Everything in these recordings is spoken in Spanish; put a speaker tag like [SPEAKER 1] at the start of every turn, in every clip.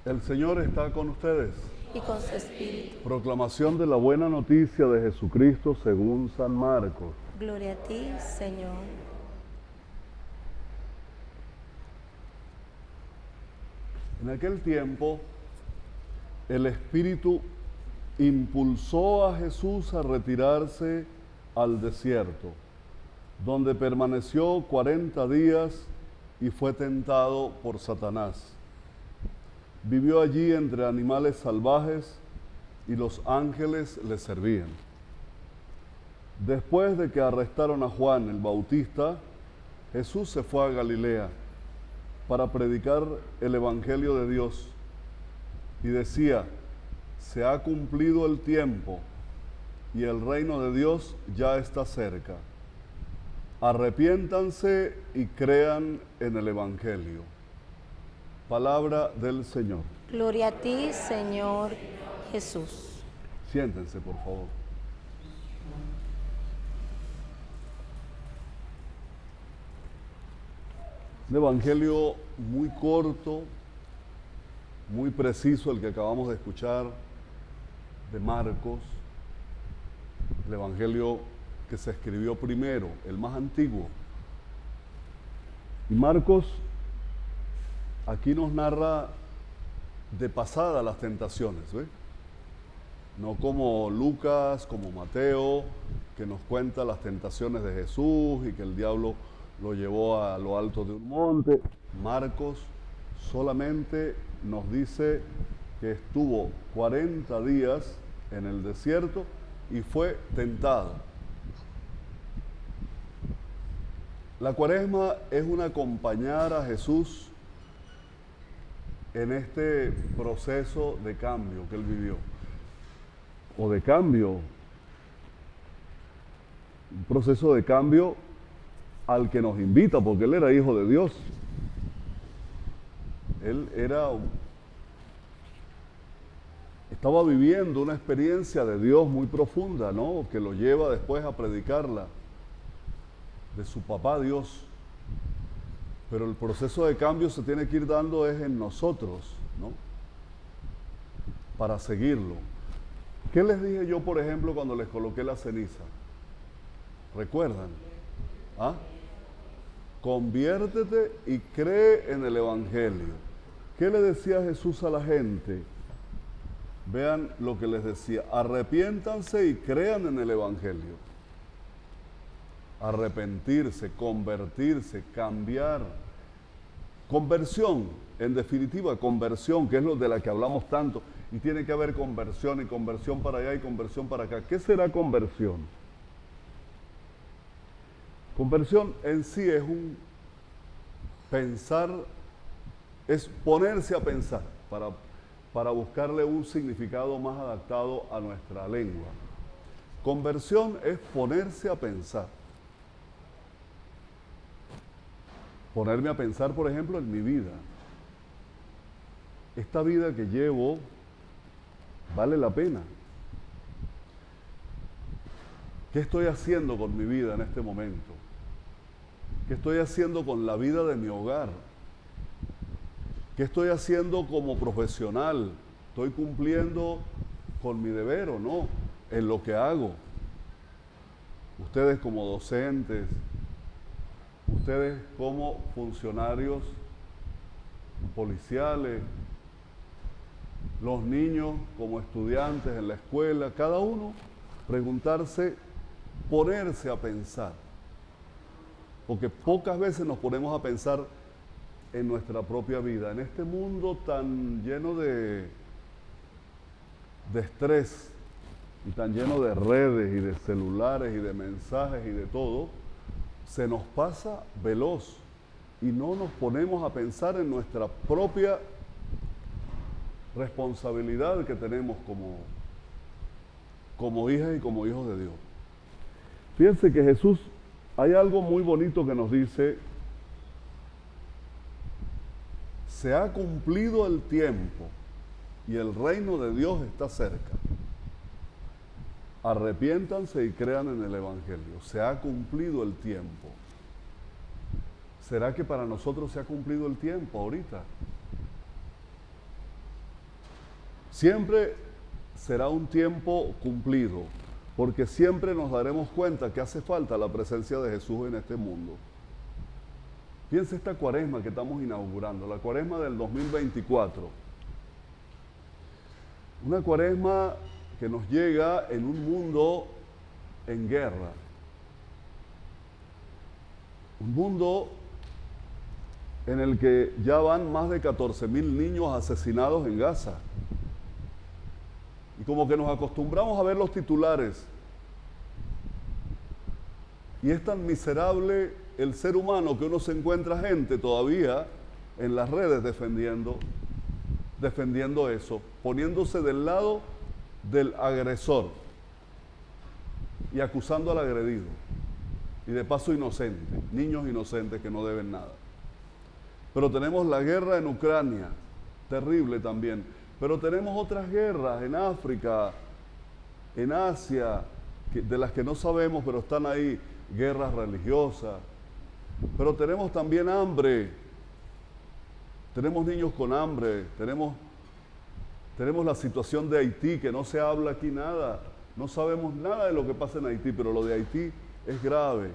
[SPEAKER 1] El Señor está con ustedes.
[SPEAKER 2] y con su espíritu.
[SPEAKER 1] Proclamación de la buena noticia de Jesucristo según San Marcos.
[SPEAKER 2] Gloria a ti, Señor.
[SPEAKER 1] En aquel tiempo, el Espíritu impulsó a Jesús a retirarse al desierto, donde permaneció 40 días y fue tentado por Satanás. Vivió allí entre animales salvajes y los ángeles le servían. Después de que arrestaron a Juan el Bautista, Jesús se fue a Galilea para predicar el Evangelio de Dios y decía: se ha cumplido el tiempo y el reino de Dios ya está cerca. Arrepiéntanse y crean en el Evangelio. Palabra del Señor.
[SPEAKER 2] Gloria a ti, Señor Jesús.
[SPEAKER 1] Siéntense, por favor. Un evangelio muy corto, muy preciso, el que acabamos de escuchar de Marcos, el evangelio que se escribió primero, el más antiguo. Y Marcos aquí nos narra de pasada las tentaciones, ¿ve? No como Lucas, como Mateo, que nos cuenta las tentaciones de Jesús y que el diablo lo llevó a lo alto de un monte. Marcos solamente nos dice que estuvo 40 días en el desierto y fue tentado. La Cuaresma es un acompañar a Jesús en este proceso de cambio que él vivió, o de cambio, un proceso de cambio al que nos invita, porque él era hijo de Dios. Él estaba viviendo una experiencia de Dios muy profunda, ¿no? Que lo lleva después a predicarla, de su papá Dios. Pero el proceso de cambio se tiene que ir dando es en nosotros, ¿no? Para seguirlo. ¿Qué les dije yo, por ejemplo, cuando les coloqué la ceniza? ¿Recuerdan? ¿Ah? Conviértete y cree en el Evangelio. ¿Qué le decía Jesús a la gente? Vean lo que les decía: arrepiéntanse y crean en el Evangelio. Arrepentirse, convertirse, cambiar. Conversión, en definitiva, conversión, que es lo de la que hablamos tanto. Y tiene que haber conversión, y conversión para allá y conversión para acá. ¿Qué será conversión? Conversión en sí es un pensar, es ponerse a pensar para buscarle un significado más adaptado a nuestra lengua. Conversión es ponerse a pensar. Ponerme a pensar, por ejemplo, en mi vida. Esta vida que llevo vale la pena. ¿Qué estoy haciendo con mi vida en este momento? ¿Qué estoy haciendo con la vida de mi hogar? ¿Qué estoy haciendo como profesional? ¿Estoy cumpliendo con mi deber o no en lo que hago? Ustedes como docentes, ustedes como funcionarios policiales, los niños como estudiantes en la escuela, cada uno preguntarse, ponerse a pensar. Porque pocas veces nos ponemos a pensar en nuestra propia vida. En este mundo tan lleno de estrés y tan lleno de redes y de celulares y de mensajes y de todo, se nos pasa veloz y no nos ponemos a pensar en nuestra propia responsabilidad que tenemos como hijas y como hijos de Dios. Fíjense que Jesús, hay algo muy bonito que nos dice: se ha cumplido el tiempo y el reino de Dios está cerca. Arrepiéntanse y crean en el Evangelio. Se ha cumplido el tiempo. ¿Será que para nosotros se ha cumplido el tiempo ahorita? Siempre será un tiempo cumplido, porque siempre nos daremos cuenta que hace falta la presencia de Jesús en este mundo. Piensa esta cuaresma que estamos inaugurando, la cuaresma del 2024. Una cuaresma que nos llega en un mundo en guerra. Un mundo en el que ya van más de 14,000 niños asesinados en Gaza. Y como que nos acostumbramos a ver los titulares. Y es tan miserable el ser humano que uno se encuentra gente todavía en las redes defendiendo eso, poniéndose del lado del agresor y acusando al agredido. Y de paso inocentes, niños inocentes que no deben nada. Pero tenemos la guerra en Ucrania, terrible también. Pero tenemos otras guerras en África, en Asia, de las que no sabemos, pero están ahí, guerras religiosas. Pero tenemos también hambre, tenemos niños con hambre, tenemos la situación de Haití, que no se habla aquí nada. No sabemos nada de lo que pasa en Haití, pero lo de Haití es grave.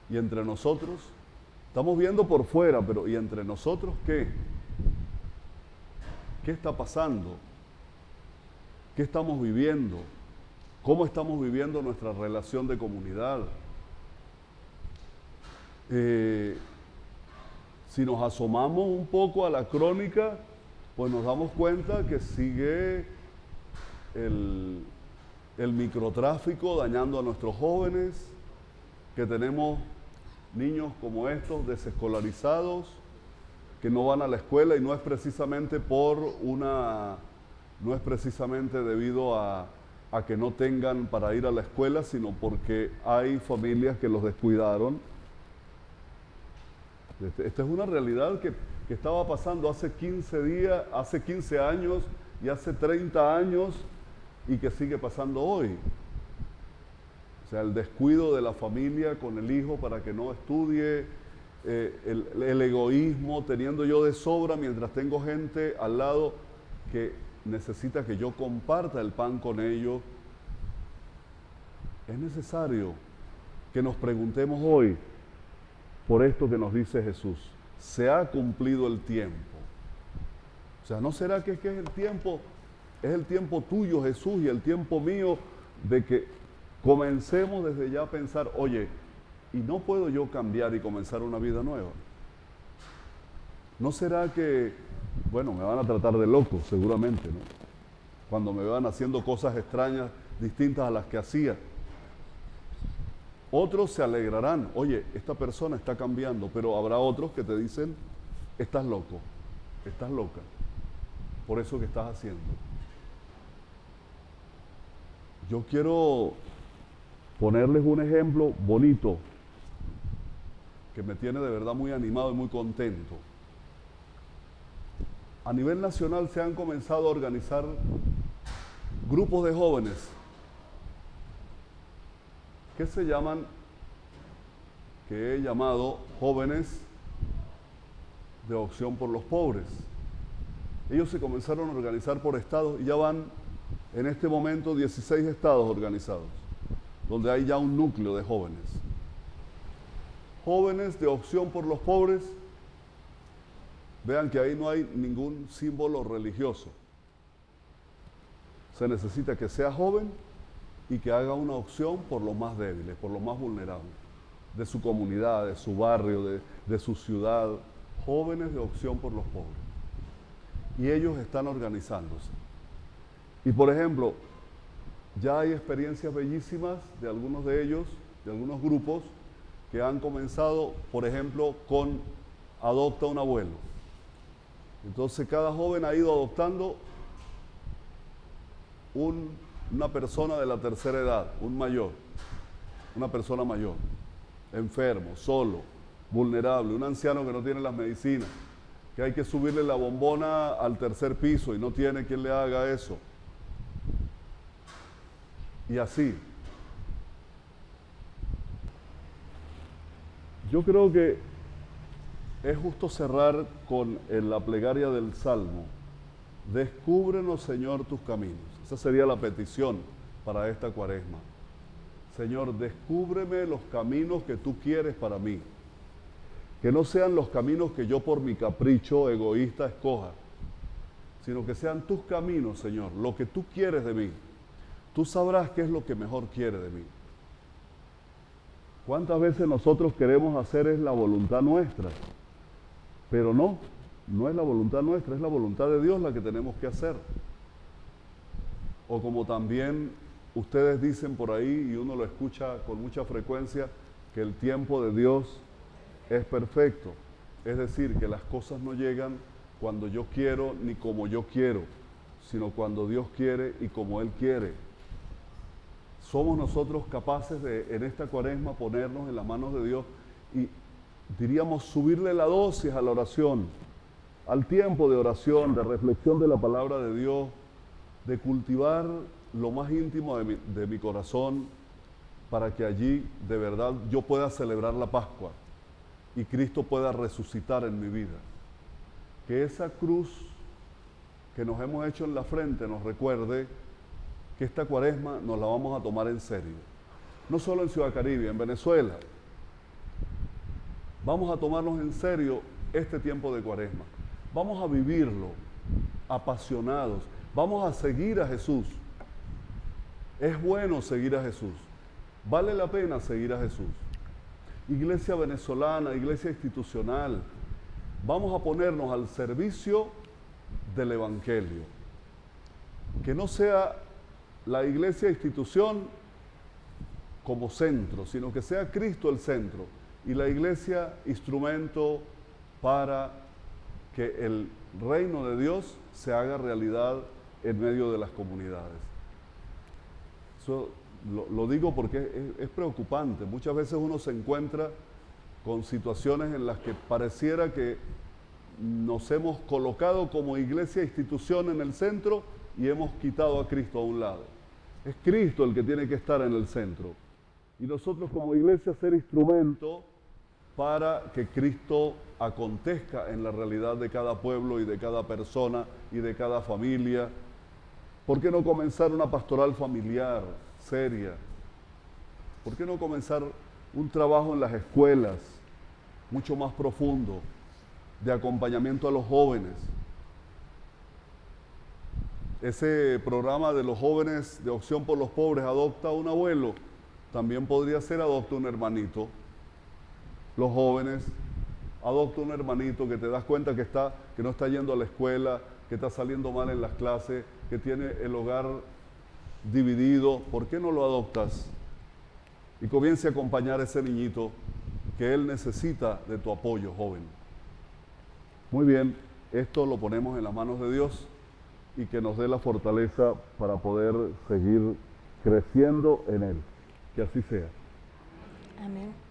[SPEAKER 1] Y entre nosotros, estamos viendo por fuera, pero ¿y entre nosotros qué? ¿Qué está pasando? ¿Qué estamos viviendo? ¿Cómo estamos viviendo nuestra relación de comunidad? Si nos asomamos un poco a la crónica, pues nos damos cuenta que sigue el microtráfico dañando a nuestros jóvenes, que tenemos niños como estos desescolarizados, que no van a la escuela, y no es precisamente debido a que no tengan para ir a la escuela, sino porque hay familias que los descuidaron. Esta es una realidad que estaba pasando hace 15 años y hace 30 años y que sigue pasando hoy. O sea, el descuido de la familia con el hijo para que no estudie, el egoísmo, teniendo yo de sobra mientras tengo gente al lado que necesita que yo comparta el pan con ellos. Es necesario que nos preguntemos hoy por esto que nos dice Jesús. Se ha cumplido el tiempo. O sea, ¿no será que es el tiempo? Es el tiempo tuyo, Jesús, y el tiempo mío de que comencemos desde ya a pensar, oye, ¿y no puedo yo cambiar y comenzar una vida nueva? ¿No será que, bueno, me van a tratar de loco, seguramente, ¿no? Cuando me van haciendo cosas extrañas, distintas a las que hacía. Otros se alegrarán, oye, esta persona está cambiando, pero habrá otros que te dicen, estás loco, estás loca, por eso que estás haciendo. Yo quiero ponerles un ejemplo bonito que me tiene de verdad muy animado y muy contento. A nivel nacional se han comenzado a organizar grupos de jóvenes que se llaman, que he llamado Jóvenes de Opción por los Pobres. Ellos se comenzaron a organizar por estados y ya van en este momento 16 estados organizados, donde hay ya un núcleo de jóvenes. Jóvenes de Opción por los Pobres, vean que ahí no hay ningún símbolo religioso. Se necesita que sea joven y que haga una opción por los más débiles, por los más vulnerables, de su comunidad, de su barrio, de su ciudad. Jóvenes de Opción por los Pobres. Y ellos están organizándose. Y por ejemplo, ya hay experiencias bellísimas de algunos de ellos, de algunos grupos, que han comenzado, por ejemplo, con Adopta un Abuelo. Entonces cada joven ha ido adoptando una persona de la tercera edad, un mayor, una persona mayor, enfermo, solo, vulnerable, un anciano que no tiene las medicinas, que hay que subirle la bombona al tercer piso y no tiene quien le haga eso. Y así. Yo creo que es justo cerrar con la plegaria del Salmo, Descúbrenos, Señor, tus caminos. Esa sería la petición para esta cuaresma. Señor, descúbreme los caminos que tú quieres para mí. Que no sean los caminos que yo por mi capricho egoísta escoja, sino que sean tus caminos, Señor, lo que tú quieres de mí. Tú sabrás qué es lo que mejor quieres de mí. ¿Cuántas veces nosotros queremos hacer es la voluntad nuestra? Pero no es la voluntad nuestra, es la voluntad de Dios la que tenemos que hacer. O como también ustedes dicen por ahí, y uno lo escucha con mucha frecuencia, que el tiempo de Dios es perfecto. Es decir, que las cosas no llegan cuando yo quiero ni como yo quiero, sino cuando Dios quiere y como Él quiere. Somos nosotros capaces de, en esta cuaresma, ponernos en las manos de Dios y, diríamos, subirle la dosis a la oración, al tiempo de oración, de reflexión de la palabra de Dios, de cultivar lo más íntimo de mi corazón, para que allí de verdad yo pueda celebrar la Pascua y Cristo pueda resucitar en mi vida. Que esa cruz que nos hemos hecho en la frente nos recuerde que esta cuaresma nos la vamos a tomar en serio. No solo en Ciudad Caribe, en Venezuela. Vamos a tomarnos en serio este tiempo de cuaresma. Vamos a vivirlo apasionados. Vamos a seguir a Jesús. Es bueno seguir a Jesús. Vale la pena seguir a Jesús. Iglesia venezolana, iglesia institucional, vamos a ponernos al servicio del Evangelio. Que no sea la iglesia institución como centro, sino que sea Cristo el centro y la iglesia instrumento para que el reino de Dios se haga realidad en medio de las comunidades. Eso lo digo porque es preocupante. Muchas veces uno se encuentra con situaciones en las que pareciera que nos hemos colocado como iglesia institución en el centro y hemos quitado a Cristo a un lado. Es Cristo el que tiene que estar en el centro. Y nosotros como iglesia ser instrumento para que Cristo acontezca en la realidad de cada pueblo y de cada persona y de cada familia. ¿Por qué no comenzar una pastoral familiar seria? ¿Por qué no comenzar un trabajo en las escuelas mucho más profundo de acompañamiento a los jóvenes? Ese programa de los jóvenes de Opción por los Pobres, adopta a un abuelo, también podría ser adopta un hermanito. Los jóvenes, adopta un hermanito que te das cuenta que no está yendo a la escuela, que está saliendo mal en las clases, que tiene el hogar dividido. ¿Por qué no lo adoptas? Y comience a acompañar a ese niñito que él necesita de tu apoyo, joven. Muy bien, esto lo ponemos en las manos de Dios y que nos dé la fortaleza para poder seguir creciendo en Él. Que así sea.
[SPEAKER 2] Amén.